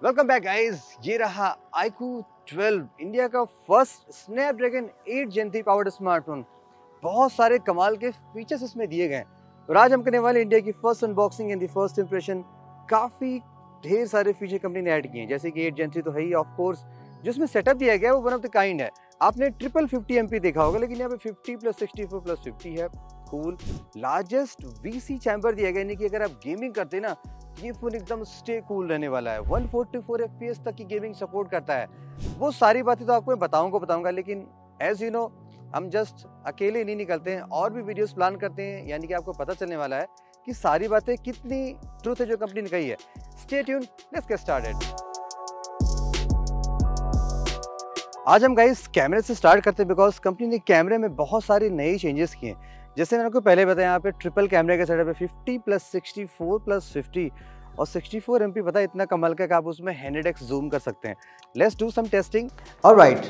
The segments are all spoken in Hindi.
Welcome back guys. ये रहा iQOO 12, इंडिया का first Snapdragon 8 Gen 3 powered smartphone. बहुत सारे कमाल के फीचर्स इसमें दिए गए और आज हम करने वाले इंडिया की first unboxing and the first impression. काफी ढेर सारे फीचर कंपनी ने ऐड किए हैं, जैसे कि 8 Gen 3 तो है ही ऑफ कोर्स। जो इसमें सेटअप दिया गया है वो वन ऑफ द काइंड है। आपने 50 MP देखा होगा, लेकिन यहाँ पे 50 + 64 + 50 है। कूल लार्जेस्ट VC चैम्बर दिया गया, यानी कि अगर आप गेमिंग करते हैं ना, ये फोन एकदम स्टे कूल रहने वाला है। 144 FPS तक की गेमिंग सपोर्ट करता है। वो सारी बातें तो आपको मैं बताऊंगा, लेकिन एज यू नो हम जस्ट अकेले नहीं निकलते हैं, और भी वीडियोस प्लान करते हैं, यानी कि आपको पता चलने वाला है कि सारी बातें कितनी ट्रूथ है जो कंपनी ने कही है। Stay tune, let's get started. आज हम गाइस कैमरे से स्टार्ट करते हैं, बिकॉज कंपनी ने कैमरे में बहुत सारे नए चेंजेस किए हैं। जैसे मैंने आपको पहले बताया, यहाँ पे ट्रिपल कैमरे का सेटअप है, 50 + 64 + 50 और 64 MP। पता है इतना कमाल का कि आप उसमें 100x जूम कर सकते हैं। Let's do some testing. Alright,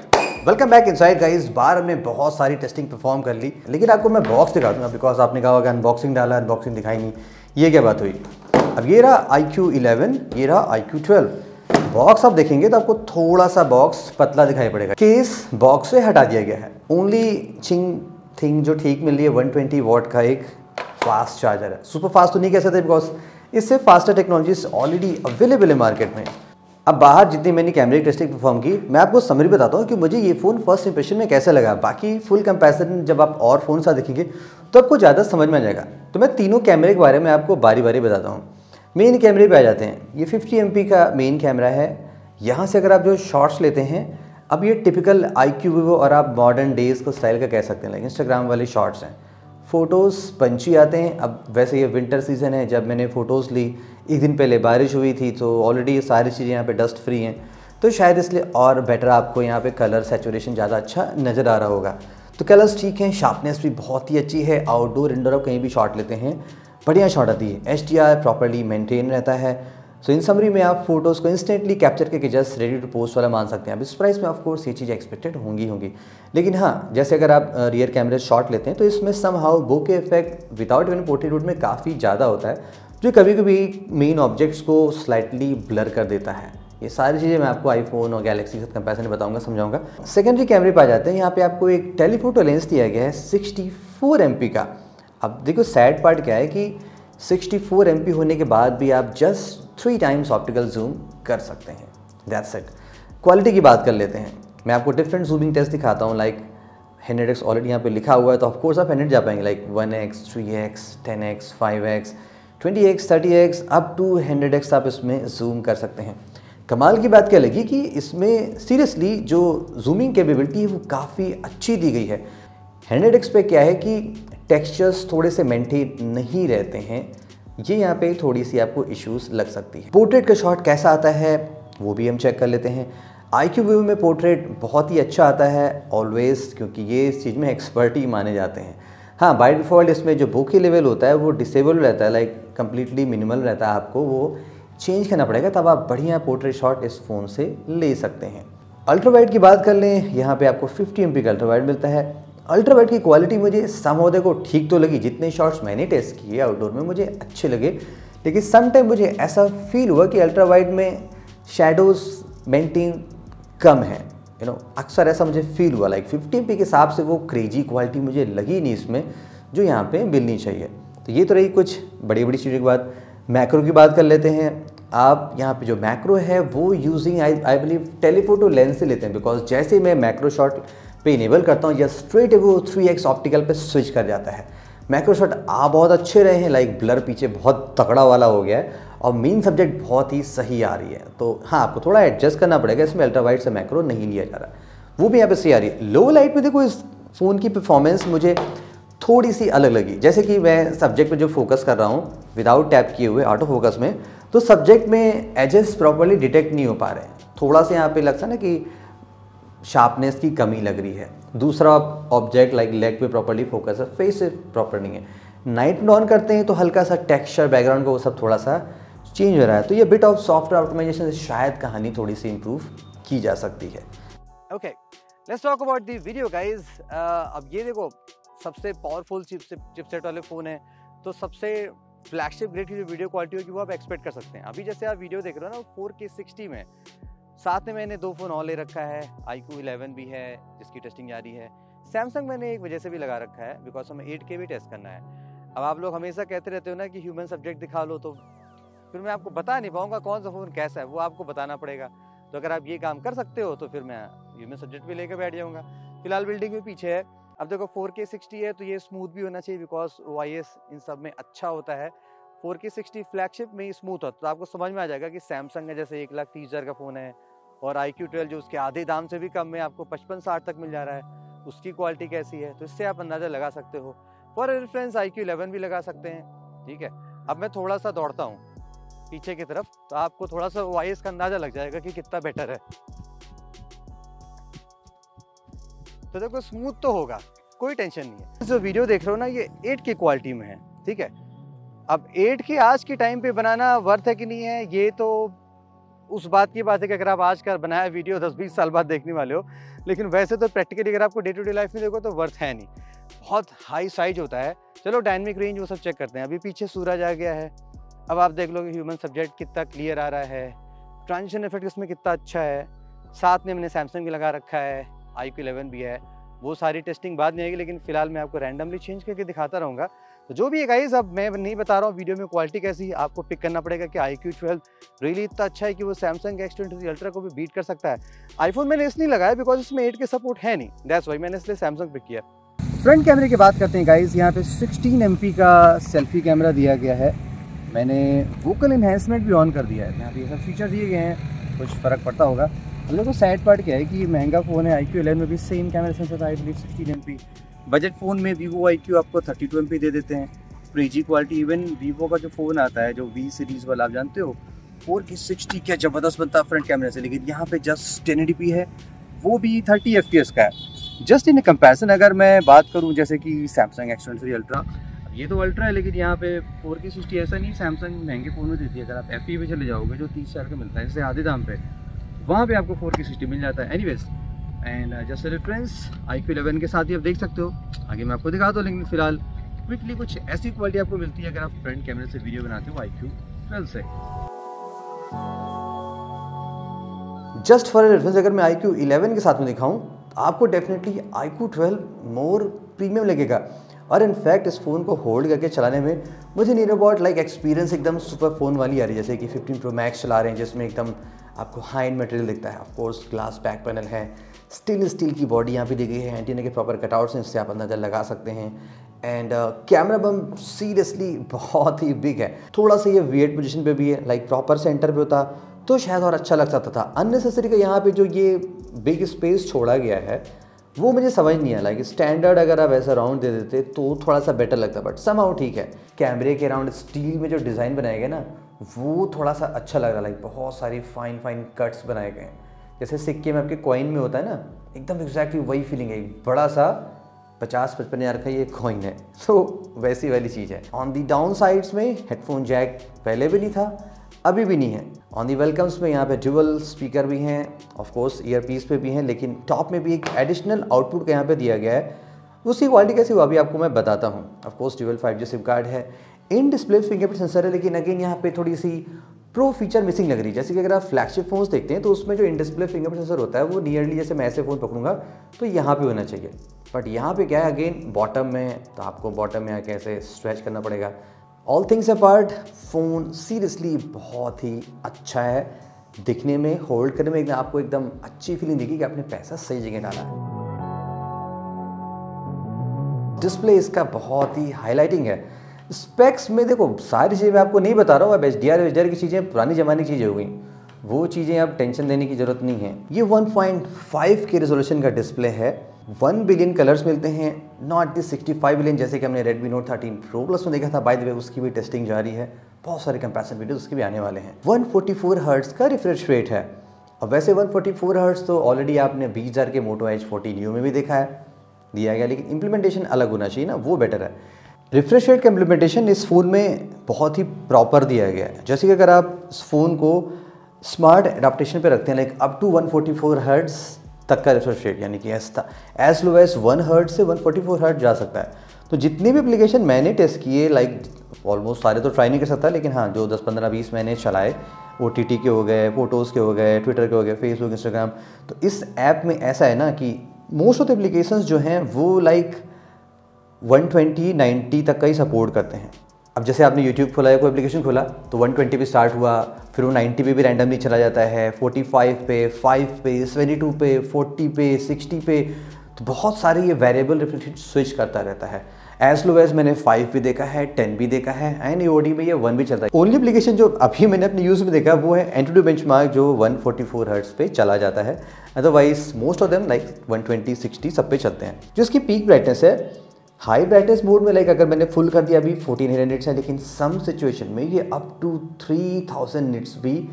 welcome back inside guys. बार हमने बहुत सारी टेस्टिंग परफॉर्म कर ली, लेकिन आपको मैं बॉक्स दिखा दूंगा, बिकॉज आपने कहा होगा अनबॉक्सिंग डाला, अनबॉक्सिंग दिखाई नहीं। ये क्या बात हुई? अब ये रहा iQOO 11, ये रहा iQOO 12। बॉक्स आप देखेंगे तो आपको थोड़ा सा बॉक्स पतला दिखाई पड़ेगा। केस बॉक्स से हटा दिया गया है। ओनली थिंग जो ठीक मिल रही है 120 वॉट का एक फास्ट चार्जर है। सुपर फास्ट तो नहीं कह सकते, बिकॉज इससे फास्टर टेक्नोलॉजीज ऑलरेडी अवेलेबल है मार्केट में। अब बाहर जितनी मैंने कैमरे की टेस्टिंग परफॉर्म की, मैं आपको समरी बताता हूँ कि मुझे ये फ़ोन फर्स्ट इंप्रेशन में कैसे लगा। बाकी फुल कंपैरिजन जब आप और फ़ोन साथ देखेंगे तो आपको ज़्यादा समझ में आ जाएगा। तो मैं तीनों कैमरे के बारे में आपको बारी बारी बताता हूँ। मेन कैमरे पे आ जाते हैं। ये 50 MP का मेन कैमरा है। यहाँ से अगर आप जो शॉट्स लेते हैं, अब ये टिपिकल iQOO Vivo और आप मॉडर्न डेज़ को स्टाइल का कह सकते हैं, लाइक इंस्टाग्राम वाले शॉट्स हैं। फ़ोटोज़ पंची आते हैं। अब वैसे ये विंटर सीज़न है, जब मैंने फ़ोटोज़ ली एक दिन पहले बारिश हुई थी, तो ऑलरेडी ये सारी चीज़ें यहाँ पे डस्ट फ्री हैं, तो शायद इसलिए और बेटर आपको यहाँ पे कलर सैचुरेशन ज़्यादा अच्छा नज़र आ रहा होगा। तो कलर्स ठीक हैं, शार्पनेस भी बहुत ही अच्छी है। आउटडोर इंडोर आप कहीं भी शॉट लेते हैं, बढ़िया शॉट आती है। HDR प्रॉपर्ली मेंटेन रहता है। सो इन समरी में आप फोटोज़ को इंस्टेंटली कैप्चर करके जस्ट रेडी टू पोस्ट वाला मान सकते हैं। अब इस प्राइस में ऑफ कोर्स ये चीज़ एक्सपेक्टेड होंगी। लेकिन हाँ, जैसे अगर आप रियर कैमरे शॉट लेते हैं तो इसमें somehow bokeh effect without even portrait mode में काफ़ी ज़्यादा होता है, जो कभी कभी मेन ऑब्जेक्ट्स को स्लाइटली ब्लर कर देता है। ये सारी चीज़ें मैं आपको आईफोन और गैलेक्सी के साथ कंपैरिजन बताऊंगा, समझाऊंगा। सेकेंडरी कैमरे पे आ जाते हैं। यहाँ पे आपको एक टेलीफोटो लेंस दिया गया है 64 MP का। अब देखो सैड पार्ट क्या है कि 64 MP होने के बाद भी आप जस्ट 3 टाइम्स ऑप्टिकल जूम कर सकते हैं। That's it. क्वालिटी की बात कर लेते हैं। मैं आपको डिफरेंट जूमिंग टेस्ट दिखाता हूँ, लाइक 100x ऑलरेडी यहाँ पे लिखा हुआ है, तो ऑफकोर्स आप 100 जा पाएंगे, like 1x, 3x, 10x, 5x, 20x, 30x, up to 100x आप इसमें जूम कर सकते हैं। कमाल की बात क्या लगी कि इसमें सीरियसली जो जूमिंग कैपेबिलिटी है वो काफ़ी अच्छी दी गई है। 100x पे क्या है कि टेक्सचर्स थोड़े से मेंटेन नहीं रहते हैं, ये यहाँ पे थोड़ी सी आपको इश्यूज लग सकती है। पोर्ट्रेट का शॉट कैसा आता है वो भी हम चेक कर लेते हैं। iQOO Vivo में पोर्ट्रेट बहुत ही अच्छा आता है ऑलवेज, क्योंकि ये इस चीज़ में एक्सपर्ट ही माने जाते हैं। हाँ, बाय डिफ़ॉल्ट इसमें जो बोके लेवल होता है वो डिसेबल रहता है, लाइक कम्प्लीटली मिनिमल रहता है। आपको वो चेंज करना पड़ेगा, तब आप बढ़िया पोर्ट्रेट शॉट इस फ़ोन से ले सकते हैं। अल्ट्रावाइड की बात कर लें, यहाँ पे आपको 50 MP का अल्ट्रावाइड मिलता है। अल्ट्रावाइड की क्वालिटी मुझे समहाउ को ठीक तो लगी। जितने शॉट्स मैंने टेस्ट किए आउटडोर में मुझे अच्छे लगे, लेकिन सम टाइम मुझे ऐसा फील हुआ कि अल्ट्रावाइड में शैडोज़ मेंटेन कम है। अक्सर ऐसा मुझे फील हुआ। लाइक 50 MP के हिसाब से वो क्रेजी क्वालिटी मुझे लगी नहीं इसमें, जो यहाँ पे मिलनी चाहिए। तो ये तो रही कुछ बड़ी बड़ी चीज़ों की बात। मैक्रो की बात कर लेते हैं। आप यहाँ पे जो मैक्रो है वो using I believe telephoto lens से लेते हैं, बिकॉज जैसे मैं मैक्रो शॉट पे इनेबल करता हूँ या स्ट्रेट वो 3x ऑप्टिकल पे स्विच कर जाता है। मैक्रो शॉट बहुत अच्छे रहे हैं, लाइक ब्लर पीछे बहुत तगड़ा वाला हो गया है और मेन सब्जेक्ट बहुत ही सही आ रही है। तो हाँ, आपको थोड़ा एडजस्ट करना पड़ेगा, इसमें अल्ट्रावाइड से मैक्रो नहीं लिया जा रहा, वो भी यहाँ पे सही आ रही है। लो लाइट में देखो इस फ़ोन की परफॉर्मेंस मुझे थोड़ी सी अलग लगी। जैसे कि मैं सब्जेक्ट पे जो फोकस कर रहा हूँ विदाउट टैप किए हुए ऑटो फोकस में, तो सब्जेक्ट में एजेस प्रॉपर्ली डिटेक्ट नहीं हो पा रहे हैं। थोड़ा सा यहाँ पे लगता है ना कि शार्पनेस की कमी लग रही है। दूसरा ऑब्जेक्ट लाइक लेग पे प्रॉपर्ली फोकस है, फेस से प्रॉपर नहीं है। नाइट में ऑन करते हैं तो हल्का सा टेक्सचर बैकग्राउंड का वो सब थोड़ा सा चेंज हो रहा है। तो ये बिट ऑफ सॉफ्टवेयर ऑप्टिमाइजेशन से शायद कहानी थोड़ी सी इंप्रूव की जा सकती है। Okay, let's talk about the video guys. अब ये देखो, सबसे पावरफुल चिपसेट वाले फ़ोन है, तो सबसे फ्लैगशिप ग्रेड की जो वीडियो क्वालिटी होगी वो आप एक्सपेक्ट कर सकते हैं। अभी जैसे आप वीडियो देख रहे हो ना 4K 60 में, साथ में मैंने 2 फ़ोन और ले रखा है, iQOO 11 भी है जिसकी टेस्टिंग जारी है, सैमसंग मैंने एक वजह से भी लगा रखा है बिकॉज हमें 8K भी टेस्ट करना है। अब आप लोग हमेशा कहते रहते हो ना कि ह्यूमन सब्जेक्ट दिखा लो, तो फिर मैं आपको बता नहीं पाऊंगा कौन सा फ़ोन कैसा है, वो आपको बताना पड़ेगा। तो अगर आप ये काम कर सकते हो तो फिर मैं ह्यूमन सब्जेक्ट भी लेकर बैठ जाऊँगा। फिलहाल बिल्डिंग में पीछे है। अब देखो 4K 60 है तो ये स्मूथ भी होना चाहिए बिकॉज OIS इन सब में अच्छा होता है। 4K 60 फ्लैगशिप में ही स्मूथ होता है, तो आपको समझ में आ जाएगा कि सैमसंग है जैसे 1,30,000 का फ़ोन है और iQOO 12 जो उसके आधे दाम से भी कम में आपको 55-60 तक मिल जा रहा है, उसकी क्वालिटी कैसी है, तो इससे आप अंदाज़ा लगा सकते हो। फॉर रेफरेंस iQOO 11 भी लगा सकते हैं। ठीक है, अब मैं थोड़ा सा दौड़ता हूँ पीछे की तरफ तो आपको थोड़ा सा OIS का अंदाज़ा लग जाएगा कि कितना बेटर है। तो देखो स्मूथ तो होगा, कोई टेंशन नहीं है। जो वीडियो देख रहे हो ना ये 8K क्वालिटी में है। ठीक है, अब 8K आज के टाइम पे बनाना वर्थ है कि नहीं है, ये तो उस बात की बात है कि अगर आप आज का बनाया वीडियो 10-20 साल बाद देखने वाले हो, लेकिन वैसे तो प्रैक्टिकली अगर आपको डे टू डे लाइफ में देखो तो वर्थ है नहीं, बहुत हाई साइज होता है। चलो डायनेमिक रेंज वो सब चेक करते हैं। अभी पीछे सूरज आ गया है, अब आप देख लो कि ह्यूमन सब्जेक्ट कितना क्लियर आ रहा है, ट्रांजिशन इफेक्ट इसमें कितना अच्छा है। साथ में मैंने सैमसंग भी लगा रखा है, iQOO 11 भी है, वो सारी टेस्टिंग बाद में आएगी, लेकिन फिलहाल मैं आपको रैंडमली चेंज करके दिखाता रहूँगा। तो जो भी है गाइस, अब मैं नहीं बता रहा हूँ वीडियो में क्वालिटी कैसी है, आपको पिक करना पड़ेगा कि iQOO 12 रियली इतना अच्छा है कि वो सैमसंग X23 अल्ट्रा को भी बीट कर सकता है। आईफोन मैंने इसलिए लगाया बिकॉज इसमें 8K सपोर्ट है नहीं, दैट्स वाई मैंने इसलिए सैमसंग पिक किया। फ्रंट कैमरे की बात करते हैं गाइस, यहाँ पे 16 MP का सेल्फी कैमरा दिया गया है। मैंने वोकल इन्हेंसमेंट भी ऑन कर दिया है, यहाँ पे ये सब फीचर दिए गए हैं, कुछ फ़र्क पड़ता होगा। मतलब तो सैड पार्ट क्या है कि ये महंगा फ़ोन है, iQOO 11 में भी सेम कैमरा सेंसर था, I believe 16 MP। Budget phone में Vivo iQOO आपको 32 MP दे देते हैं, प्रीजी क्वालिटी। इवन Vivo का जो फ़ोन आता है जो V सीरीज़ वाला, आप जानते हो 4K 60 क्या ज़बरदस्त बनता है फ्रंट कैमरे से, लेकिन यहाँ पे जस्ट 1080p है, वो भी 30 FPS का है। जस्ट इन कंपैरिजन अगर मैं बात करूँ जैसे कि सैमसंग X23 अल्ट्रा, ये तो अल्ट्रा है लेकिन यहाँ पे 4K 60 ऐसा नहीं, सैमसंग महंगे फ़ोन में देती है। अगर आप FE पे चले जाओगे जो 30,000 का मिलता है इससे आधे दाम पे, वहाँ पे आपको 4K 60 मिल जाता है। Anyways and just reference iQOO 11 के साथ ही आप देख सकते हो, आगे मैं आपको दिखाता हूँ, लेकिन फिलहाल क्विकली कुछ ऐसी क्वालिटी आपको मिलती है अगर आप फ्रंट कैमरे से वीडियो बनाते हो iQOO 12 से। जस्ट फॉर रेफरेंस अगर मैं iQOO 11 के साथ में दिखाऊँ तो आपको डेफिनेटली iQOO 12 मोर प्रीमियम लगेगा। और इनफैक्ट इस फ़ोन को होल्ड करके चलाने में मुझे नियर अबाउट लाइक एक्सपीरियंस एकदम सुपर फ़ोन वाली आ रही है, जैसे कि 15 Pro Max चला रहे हैं जिसमें एकदम आपको हाई एंड मटेरियल दिखता है। ऑफकोर्स ग्लास बैक पैनल है, स्टील की बॉडी यहाँ पे दी गई है, एंटीना के प्रॉपर कटआउट्स हैं, इससे आप अंदाज़ा लगा सकते हैं। एंड कैमरा बम सीरियसली बहुत ही बिग है, थोड़ा सा ये वियर्ड पोजीशन पे भी है, लाइक प्रॉपर सेंटर पे होता तो शायद और अच्छा लग सकता था। अननेसेसरी का यहाँ पे जो ये बिग स्पेस छोड़ा गया है वो मुझे समझ नहीं आया। लाइक स्टैंडर्ड अगर आप ऐसा राउंड दे देते तो थोड़ा सा बेटर लगता, बट समहाउ ठीक है। कैमरे के अराउंड स्टील में जो डिज़ाइन बनाए गए ना वो थोड़ा सा अच्छा लग रहा है, लाइक बहुत सारी फाइन कट्स बनाए गए हैं, जैसे सिक्के में आपके कॉइन में होता है ना, एकदम एग्जैक्टली वही फीलिंग है। बड़ा सा 50-55 हज़ार का ये कॉइन है, तो वैसी वाली चीज़ है। ऑन दी डाउन साइड्स में हेडफोन जैक पहले भी नहीं था, अभी भी नहीं है। ऑन दी वेलकम्स में यहाँ पे ड्यूअल स्पीकर भी हैं, ऑफ कोर्स ईयरपीस पे भी हैं, लेकिन टॉप में भी एक एडिशनल आउटपुट का यहाँ पे दिया गया है। उसकी क्वालिटी कैसी हुआ अभी आपको मैं बताता हूँ। Of course dual 5G SIM card है, इन डिस्प्ले फिंगरप्रिंट सेंसर है, लेकिन अगेन यहाँ पे थोड़ी सी प्रो फीचर मिसिंग लग रही है। जैसे कि अगर आप फ्लैगशिप फोन्स देखते हैं तो उसमें जो इन डिस्प्ले फिंगरप्रिंट सेंसर होता है वो नियरली, जैसे मैं ऐसे फ़ोन पकड़ूंगा तो यहाँ पे होना चाहिए, बट यहाँ पे क्या है अगेन बॉटम में, तो आपको बॉटम में आके ऐसे स्ट्रेच करना पड़ेगा। All things apart phone seriously बहुत ही अच्छा है दिखने में, होल्ड करने में एकदम आपको एकदम अच्छी फीलिंग देगी कि आपने पैसा सही जगह डाला है। डिस्प्ले इसका बहुत ही हाईलाइटिंग है। स्पेक्स में देखो सारी चीज़ें मैं आपको नहीं बता रहा हूँ, अब HDR की चीज़ें पुरानी ज़माने की चीज़ें हो गई, वो चीज़ें अब टेंशन देने की ज़रूरत नहीं है। ये 1.5 के रेजोल्यूशन का डिस्प्ले है, 1 बिलियन कलर्स मिलते हैं, नॉट दी 65 बिलियन जैसे कि हमने Redmi Note 13 Pro Plus में देखा था। बाय द वे उसकी भी टेस्टिंग जारी है, बहुत सारे कंपैरिजन वीडियोस उसके भी आने वाले हैं। 144 हर्ट्ज़ का रिफ्रेश रेट है। अब वैसे 144 हर्ट्ज़ तो ऑलरेडी आपने 20,000 के Moto Edge 40 Neo में भी देखा है, दिया गया, लेकिन इम्प्लीमेंटेशन अलग होना चाहिए ना, वो बेटर है। रिफ्रेश रेट का इम्प्लीमेंटेशन इस फ़ोन में बहुत ही प्रॉपर दिया गया है। जैसे कि अगर आप इस फ़ोन को स्मार्ट एडाप्टेशन पे रखते हैं, लाइक अप टू 144 हर्ट्ज़ तक का रिफ्रेश रेट, यानी कि एज लो एज 1 हर्ट्ज़ से 144 हर्ट्ज़ जा सकता है। तो जितने भी एप्लीकेशन मैंने टेस्ट किए, लाइक ऑलमोस्ट सारे तो ट्राई नहीं कर सकता, लेकिन हाँ जो 10 15 20 मैंने चलाए, OTT के हो गए, फ़ोटोज़ के हो गए, ट्विटर के हो गए, फेसबुक, इंस्टाग्राम। तो इस ऐप में ऐसा है ना कि मोस्ट ऑफ द एप्लीकेशंस जो हैं वो लाइक 120-90 तक का ही सपोर्ट करते हैं। अब जैसे आपने यूट्यूब खोला या कोई एप्लीकेशन खोला तो 120 पे स्टार्ट हुआ, फिर वो 90 पे भी रैंडमली चला जाता है, 45 पे, 5 पे, 72 पे, 40 पे, 60 पे। तो बहुत सारे ये वेरिएबल रिफ्लेक्शन स्विच करता रहता है। एज लो एज मैंने 5 भी देखा है, 10 भी देखा है, एंड AOD में ये 1 भी चलता है। ओनली एप्लीकेशन जो अभी मैंने अपने यूज़ में देखा वो है एंटूडू बेंचमार्क, जो 144 हर्ट्ज पे चला जाता है। Otherwise most of them like 120, 60 सब पे चलते हैं। जो इसकी पीक ब्राइटनेस है, हाई ब्राइटनेस मोड में लाइक अगर मैंने फुल कर दिया अभी 1400 निट्स है, लेकिन सम सिचुएशन में ये अप टू 3000 निट्स भी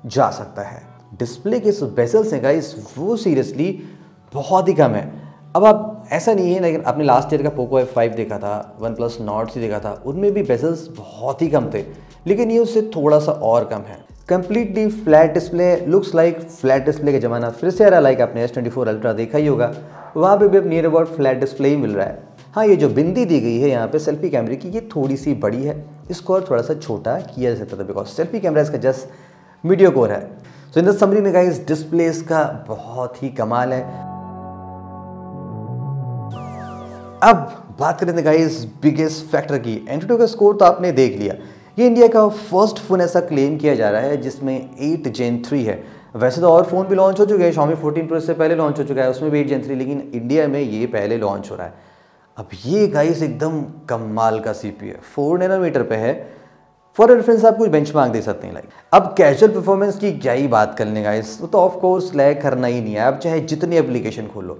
जा सकता है। डिस्प्ले के बेजल्स हैं गाइस वो सीरियसली बहुत ही कम है। अब आप ऐसा नहीं है, लेकिन आपने लास्ट ईयर का पोको F5 देखा था, OnePlus Nord से देखा था, उनमें भी बेजल्स बहुत ही कम थे, लेकिन ये उससे थोड़ा सा और कम है। Completely flat display, looks like flat display का ज़माना फिर से आ रहा। लाइक आपने S24 Ultra देखा ही होगा, वहाँ पे भी अब नियर अबाउट फ्लैट डिस्प्ले ही मिल रहा है। हाँ, ये जो बिंदी दी गई है यहाँ पे सेल्फी कैमरे की, ये थोड़ी सी बड़ी है, इसको और थोड़ा सा छोटा किया जा सकता था, बिकॉज सेल्फी कैमरा इसका जस्ट मीडियो कोर है। सो इन द समरी में गाइस डिस्प्ले इसका बहुत ही कमाल है। अब बात करें थे गाइस बिगेस्ट फैक्टर की। एंटूडू का स्कोर तो आपने देख लिया। ये इंडिया का फर्स्ट फ़ोन ऐसा क्लेम किया जा रहा है जिसमें 8 Gen 3 है। वैसे तो और फ़ोन भी लॉन्च हो चुके हैं, Xiaomi 14 Pro से पहले लॉन्च हो चुका है, उसमें भी 8 Gen 3, लेकिन इंडिया में ये पहले लॉन्च हो रहा है। अब ये गाइस एकदम कमाल का CPU है, 4 नैनोमीटर पे है। फॉर रेफरेंस आप कुछ बेंचमार्क दे सकते हैं लाइक। अब कैजुअल परफॉर्मेंस की क्या ही बात करने गाइस, वो तो ऑफ कोर्स लैग करना ही नहीं है। आप चाहे जितनी एप्लीकेशन खोलो,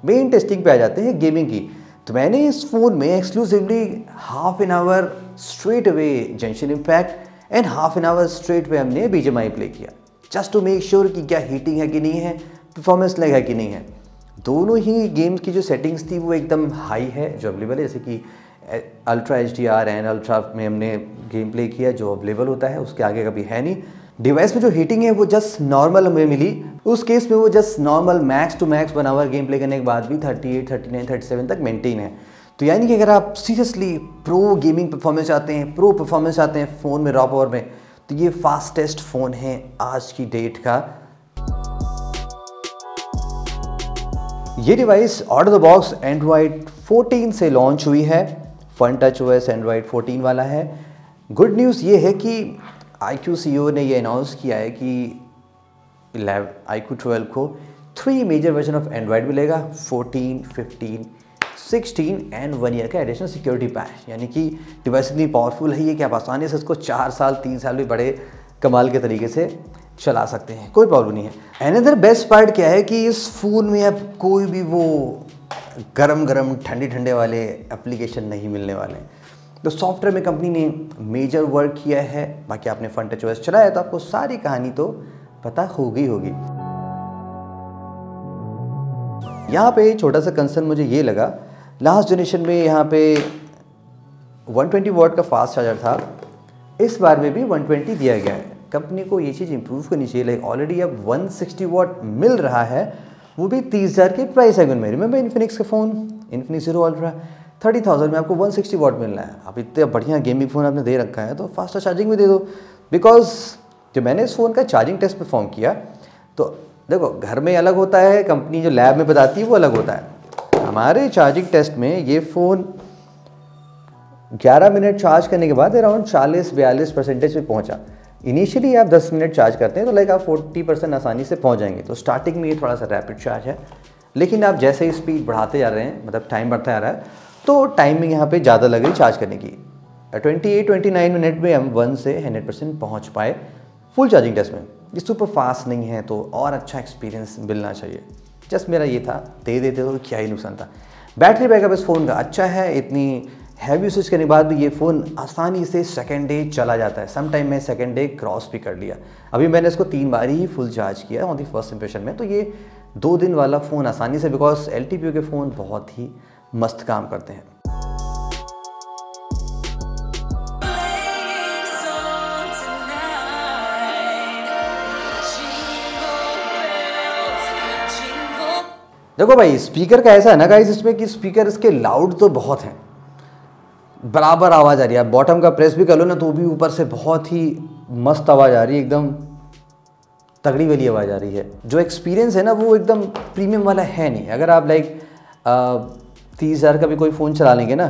मेन टेस्टिंग पे आ जाते हैं गेमिंग की। तो मैंने इस फ़ोन में exclusively half an hour straight away Genshin Impact and half an hour straight way हमने BGMI प्ले किया, जस्ट टू मेक श्योर कि क्या हीटिंग है कि नहीं है, परफॉर्मेंस लैग है कि नहीं है। दोनों ही गेम्स की जो सेटिंग्स थी वो एकदम हाई है जो अवेलेबल है, जैसे कि अल्ट्रा HDR एंड अल्ट्रा में हमने गेम प्ले किया जो अवेलेबल होता है, उसके आगे कभी है नहीं। डिवाइस में जो हीटिंग है वो जस्ट नॉर्मल हमें मिली, उस केस में वो just normal max to max 1 hour game play करने के बाद भी 38, 39, 37 तक मेंटेन है। तो यानी कि अगर आप सीरियसली प्रो गेमिंग परफॉर्मेंस चाहते हैं, प्रो परफॉर्मेंस चाहते हैं फ़ोन में रॉ पावर में, तो ये फास्टेस्ट फ़ोन है आज की डेट का। ये device out of the box Android 14 से लॉन्च हुई है, फन टच OS Android 14 वाला है। गुड न्यूज़ ये है कि iQOO CEO ने ये अनाउंस किया है कि iQOO 12 को 3 मेजर वर्जन ऑफ एंड्रॉयड मिलेगा, 14, 15, 16 एंड 1 ईयर का एडिशनल सिक्योरिटी पैच। यानी कि डिवाइस इतनी पावरफुल है ये कि आप आसानी से इसको 4 साल 3 साल भी बड़े कमाल के तरीके से चला सकते हैं, कोई प्रॉब्लम नहीं है। अनदर बेस्ट पार्ट क्या है कि इस फ़ोन में अब कोई भी वो गरम ठंडे वाले एप्लीकेशन नहीं मिलने वाले। तो सॉफ्टवेयर में कंपनी ने मेजर वर्क किया है, बाकी आपने फन टच OS चलाया तो आपको सारी कहानी तो पता होगी। यहाँ पे छोटा सा कंसर्न मुझे ये लगा, लास्ट जनरेशन में यहाँ पे 120 वॉट का फास्ट चार्जर था, इस बार में भी 120 दिया गया है। कंपनी को ये चीज़ इंप्रूव करनी चाहिए। लाइक ऑलरेडी अब 160 वॉट मिल रहा है, वो भी 30,000 के प्राइस सेगमेंट में। रिमेंबर इन्फिनिक्स का फ़ोन इन्फिनिक्स ज़ीरो अल्ट्रा 30,000 में आपको 160 वॉट मिल रहा है। अब इतने बढ़िया गेमिंग फ़ोन आपने दे रखा है तो फास्टर चार्जिंग भी दे दो। बिकॉज जब मैंने इस फ़ोन का चार्जिंग टेस्ट परफॉर्म किया तो देखो, घर में अलग होता है, कंपनी जो लैब में बताती है वो अलग होता है। हमारे चार्जिंग टेस्ट में ये फ़ोन 11 मिनट चार्ज करने के बाद अराउंड 40-42% पे पहुंचा। इनिशियली आप 10 मिनट चार्ज करते हैं तो लाइक आप 40% आसानी से पहुंच जाएंगे। तो स्टार्टिंग में ये थोड़ा सा रैपिड चार्ज है, लेकिन आप जैसे ही स्पीड बढ़ाते जा रहे हैं, मतलब टाइम बढ़ता जा रहा है, तो टाइमिंग यहाँ पे ज़्यादा लग रही चार्ज करने की। 28-29 मिनट में हम 1 से 100% पहुँच पाए फुल चार्जिंग टेस्ट में। ये सुपर फास्ट नहीं है तो और अच्छा एक्सपीरियंस मिलना चाहिए। जस्ट मेरा ये था, दे देते तो क्या ही नुकसान था। बैटरी बैकअप इस फ़ोन का अच्छा है, इतनी हैवी यूसेज करने के बाद भी ये फ़ोन आसानी से सेकेंड डे चला जाता है। सम टाइम मैं सेकेंड डे क्रॉस भी कर लिया। अभी मैंने इसको 3 बार ही फुल चार्ज किया ऑन दी फर्स्ट इंप्रेशन में। तो ये 2 दिन वाला फ़ोन आसानी से, बिकॉज LTPO के फ़ोन बहुत ही मस्त काम करते हैं। देखो भाई, स्पीकर का ऐसा है ना गाइस इसमें कि स्पीकर इसके लाउड तो बहुत हैं, बराबर आवाज़ आ रही है। आप बॉटम का प्रेस भी कर लो ना तो भी ऊपर से बहुत ही मस्त आवाज़ आ रही है, एकदम तगड़ी वाली आवाज़ आ रही है। जो एक्सपीरियंस है ना वो एकदम प्रीमियम वाला है नहीं। अगर आप लाइक 30,000 का भी कोई फ़ोन चला लेंगे ना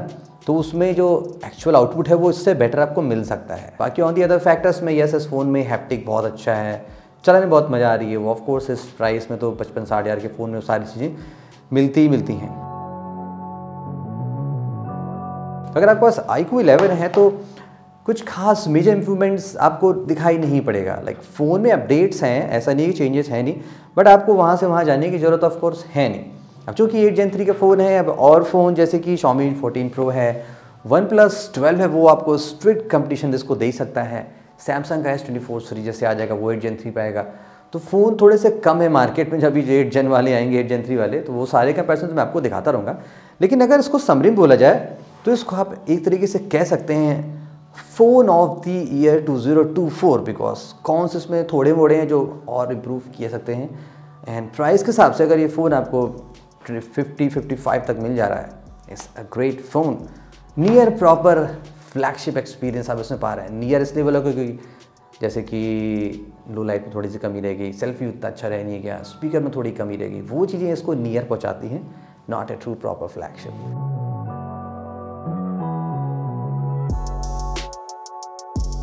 तो उसमें जो एक्चुअल आउटपुट है वो इससे बेटर आपको मिल सकता है। बाकी ऑन दी अदर फैक्टर्स में यस, इस फ़ोन में हैप्टिक बहुत अच्छा है, चलाने में बहुत मज़ा आ रही है। वो ऑफ कोर्स इस प्राइस में तो 55-60 हज़ार के फ़ोन में सारी चीज़ें मिलती ही मिलती हैं। अगर आपके पास iQOO 11 है तो कुछ खास मेजर इम्प्रूवमेंट्स आपको दिखाई नहीं पड़ेगा। लाइक फ़ोन में अपडेट्स हैं, ऐसा नहीं कि चेंजेस हैं नहीं, बट आपको वहाँ से वहाँ जाने की ज़रूरत ऑफ कोर्स है नहीं। अब चूँकि 8 Gen 3 का फ़ोन है, अब और फ़ोन जैसे कि Xiaomi 14 Pro है, OnePlus 12 है, वो आपको स्ट्रिक्ट कंपटीशन इसको दे सकता है। सैमसंग का S24 सीरीज जैसे आ जाएगा वो 8 Gen 3 पे आएगा। तो फ़ोन थोड़े से कम है मार्केट में। जब भी 8 Gen वाले आएंगे, 8 Gen 3 वाले, तो वो सारे कंपैरिजन मैं आपको दिखाता रहूँगा। लेकिन अगर इसको समरी में बोला जाए तो इसको आप एक तरीके से कह सकते हैं phone off the year 2024, because कौन से इसमें थोड़े मोड़े हैं जो और इम्प्रूव किए सकते हैं। एंड प्राइस के हिसाब से अगर ये फ़ोन आपको 50-55 तक मिल जा रहा है, it's a great phone. Near proper flagship experience आप इसमें पा रहे हैं। नियर इसलिए बोला क्योंकि जैसे कि लो लाइट में थोड़ी सी कमी रहेगी, सेल्फी उतना अच्छा रह नहीं गया, स्पीकर में थोड़ी कमी रहेगी, वो चीज़ें इसको नियर पहुँचाती हैं, not a true proper flagship.